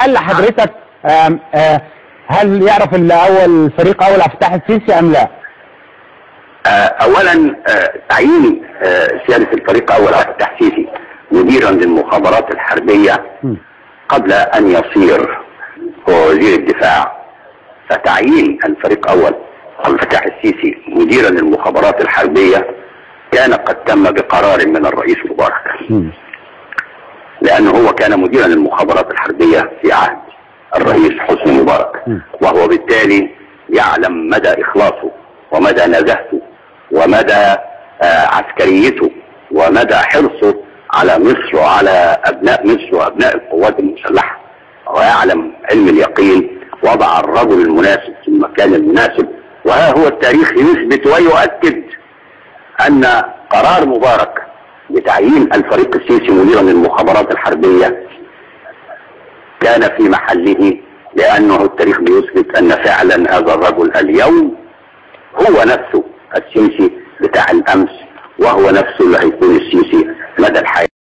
قال لحضرتك هل يعرف الاول فريق اول عبد الفتاح السيسي ام لا؟ اولا تعيين سيادة الفريق اول عبد الفتاح السيسي مديرا للمخابرات الحربية قبل ان يصير هو وزير الدفاع، فتعيين الفريق اول عبد الفتاح السيسي مديرا للمخابرات الحربية كان قد تم بقرار من الرئيس مبارك، لانه هو كان مديرا للمخابرات الحربية في عهد الرئيس حسني مبارك، وهو بالتالي يعلم مدى اخلاصه ومدى نزاهته ومدى عسكريته ومدى حرصه على مصر وعلى ابناء مصر وابناء القوات المسلحة، ويعلم علم اليقين وضع الرجل المناسب في المكان المناسب. وها هو التاريخ يثبت ويؤكد ان قرار مبارك بتعيين الفريق السيسي مديرا للمخابرات الحربية كان في محله، لانه التاريخ بيثبت ان فعلا هذا الرجل اليوم هو نفسه السيسي بتاع الامس، وهو نفسه اللي هيكون السيسي مدى الحياة.